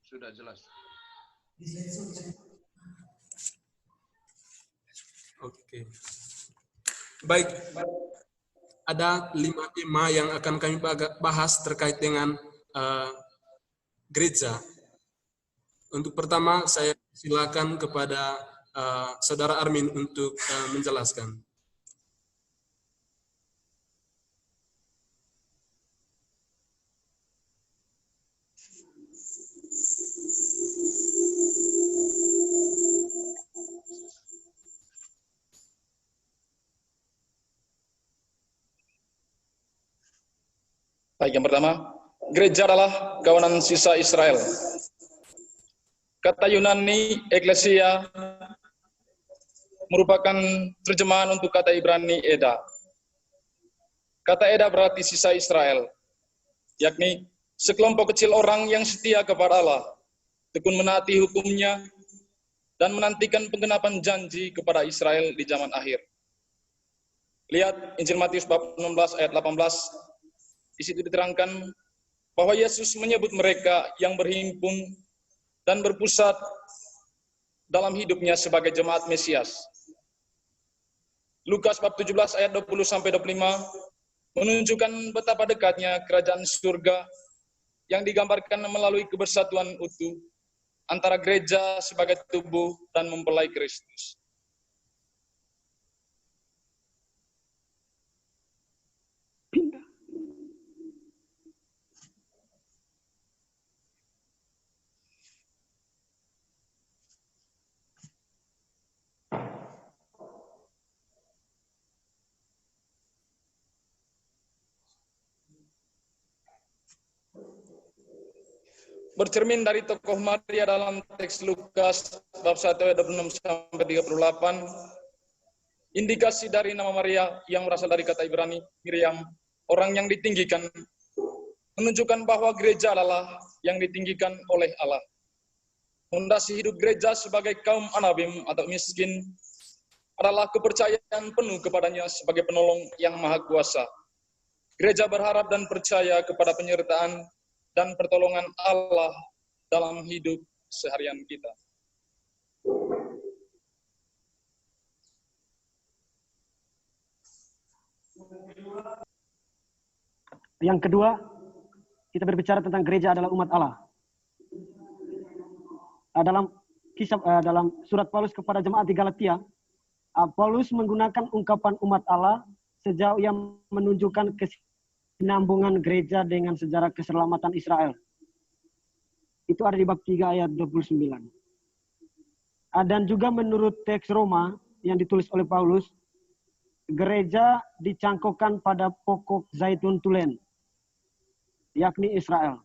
Sudah jelas. Oke. Baik. Ada 5 tema yang akan kami bahas terkait dengan gereja. Untuk pertama, saya silakan kepada Saudara Armin untuk menjelaskan. Baik, yang pertama, gereja adalah kawanan sisa Israel. Kata Yunani eklesia merupakan terjemahan untuk kata Ibrani Eda. Kata Eda berarti sisa Israel, yakni sekelompok kecil orang yang setia kepada Allah, tekun menaati hukumnya, dan menantikan penggenapan janji kepada Israel di zaman akhir. Lihat Injil Matius bab 16 ayat 18. Di situ diterangkan bahwa Yesus menyebut mereka yang berhimpun dan berpusat dalam hidupnya sebagai jemaat Mesias. Lukas bab 17 ayat 20-25 menunjukkan betapa dekatnya kerajaan surga yang digambarkan melalui kebersatuan utuh antara gereja sebagai tubuh dan mempelai Kristus. Bercermin dari tokoh Maria dalam teks Lukas bab 1 ayat 26-38, indikasi dari nama Maria yang berasal dari kata Ibrani Miriam, orang yang ditinggikan, menunjukkan bahwa gereja adalah yang ditinggikan oleh Allah. Fondasi hidup gereja sebagai kaum anabim atau miskin adalah kepercayaan penuh kepadanya sebagai penolong yang maha kuasa. Gereja berharap dan percaya kepada penyertaan dan pertolongan Allah dalam hidup seharian kita. Yang kedua, kita berbicara tentang gereja adalah umat Allah. Dalam surat Paulus kepada jemaat di Galatia, Paulus menggunakan ungkapan umat Allah sejauh yang menunjukkan kesinambungan gereja dengan sejarah keselamatan Israel. Itu ada di bab 3 ayat 29. Dan juga menurut teks Roma yang ditulis oleh Paulus, gereja dicangkokkan pada pokok zaitun tulen, yakni Israel.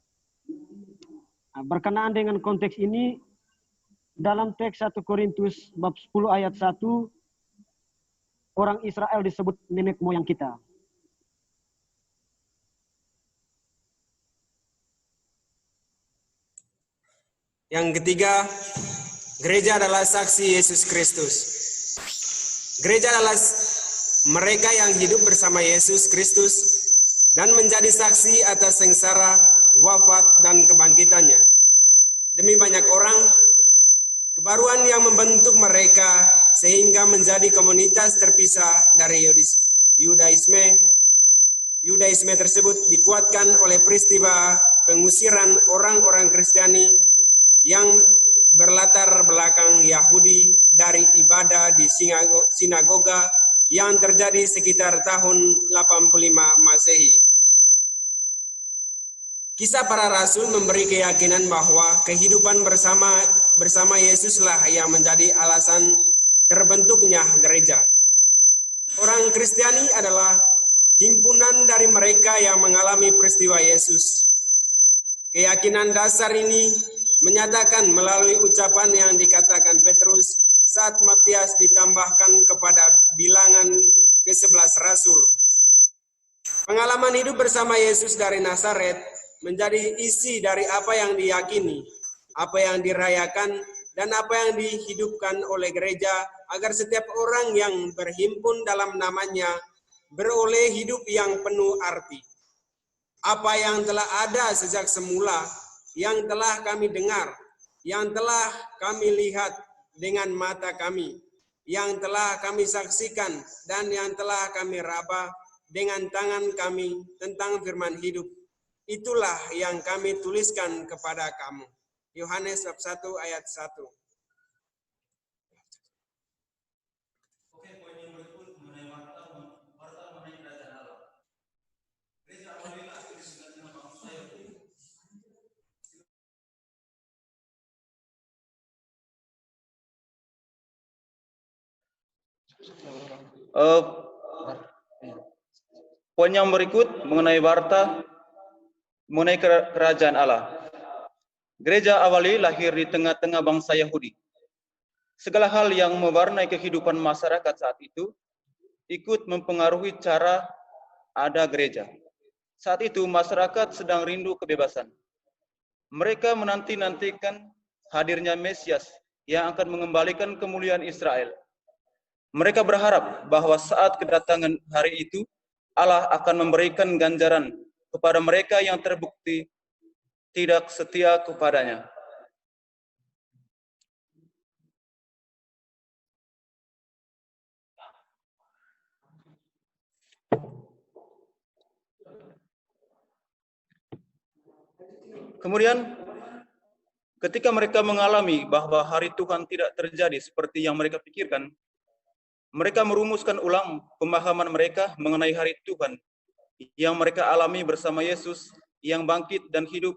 Berkenaan dengan konteks ini, dalam teks 1 Korintus bab 10 ayat 1, orang Israel disebut nenek moyang kita. Yang ketiga, gereja adalah saksi Yesus Kristus. Gereja adalah mereka yang hidup bersama Yesus Kristus dan menjadi saksi atas sengsara, wafat, dan kebangkitannya. Demi banyak orang, kebaruan yang membentuk mereka sehingga menjadi komunitas terpisah dari Yudaisme. Yudaisme tersebut dikuatkan oleh peristiwa pengusiran orang-orang Kristiani yang berlatar belakang Yahudi dari ibadah di sinagoga yang terjadi sekitar tahun 85 Masehi. Kisah para rasul memberi keyakinan bahwa kehidupan bersama Yesuslah yang menjadi alasan terbentuknya gereja. Orang Kristiani adalah himpunan dari mereka yang mengalami peristiwa Yesus. Keyakinan dasar ini menyatakan melalui ucapan yang dikatakan Petrus saat Matias ditambahkan kepada bilangan ke-11 rasul. Pengalaman hidup bersama Yesus dari Nazaret menjadi isi dari apa yang diyakini, apa yang dirayakan, dan apa yang dihidupkan oleh gereja agar setiap orang yang berhimpun dalam namanya beroleh hidup yang penuh arti. Apa yang telah ada sejak semula yang telah kami dengar, yang telah kami lihat dengan mata kami, yang telah kami saksikan, dan yang telah kami raba dengan tangan kami tentang firman hidup. Itulah yang kami tuliskan kepada kamu. Yohanes bab 1 ayat 1. Poin yang berikut mengenai warta mengenai kerajaan Allah. Gereja awali lahir di tengah-tengah bangsa Yahudi. Segala hal yang mewarnai kehidupan masyarakat saat itu ikut mempengaruhi cara ada gereja. Saat itu masyarakat sedang rindu kebebasan. Mereka menanti-nantikan hadirnya Mesias yang akan mengembalikan kemuliaan Israel. Mereka berharap bahwa saat kedatangan hari itu, Allah akan memberikan ganjaran kepada mereka yang terbukti tidak setia kepadanya. Kemudian, ketika mereka mengalami bahwa hari Tuhan tidak terjadi seperti yang mereka pikirkan, mereka merumuskan ulang pemahaman mereka mengenai hari Tuhan yang mereka alami bersama Yesus yang bangkit dan hidup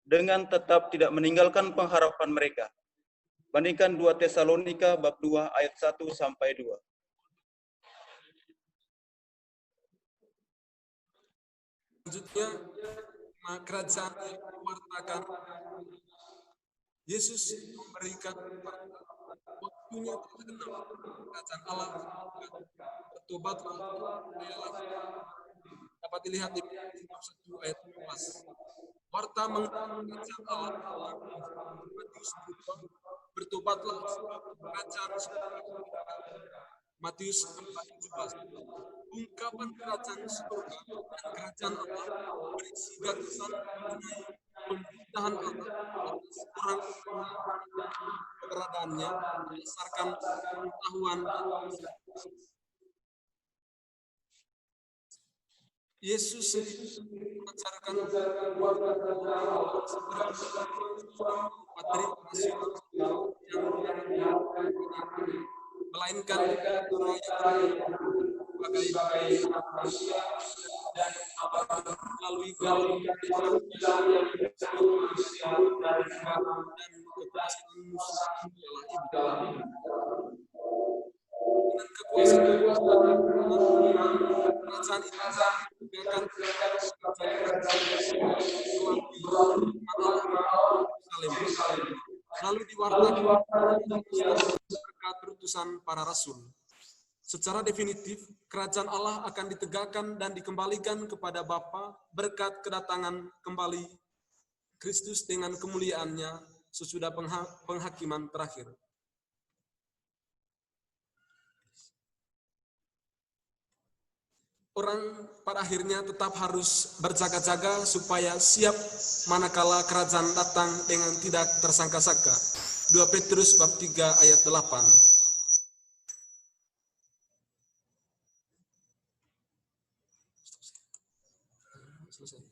dengan tetap tidak meninggalkan pengharapan mereka. Bandingkan 2 Tesalonika bab 2 ayat 1 sampai 2. Selanjutnya, kerajaan yang diwartakan. Yesus memberikan waktunya telah genap. Kerajaan Allah bertobatlah, dapat dilihat di bab 1 ayat 12. Warta mengenai kerajaan Allah, Matius 2, bertobatlah sebab kerajaan surga. Matius 4:17. Ungkapan kerajaan surga dan kerajaan Allah berisi gagasan mengenai pemerintahan Allah atas orang keberadaannya berdasarkan pengetahuan dan Yesus mengajarkan materi rasional yang melainkan cara yang sebagai manusia dan melalui jalan yang disebut dari dan kekuasaan dalam hidup. Dengan kekuasaan kerajaan itu akan lalu diwartakan berkat utusan para rasul. Secara definitif, kerajaan Allah akan ditegakkan dan dikembalikan kepada Bapa berkat kedatangan kembali Kristus dengan kemuliaannya sesudah penghakiman terakhir. Orang pada akhirnya tetap harus berjaga-jaga supaya siap manakala kerajaan datang dengan tidak tersangka-sangka. 2 Petrus bab 3 ayat 8. Selesai.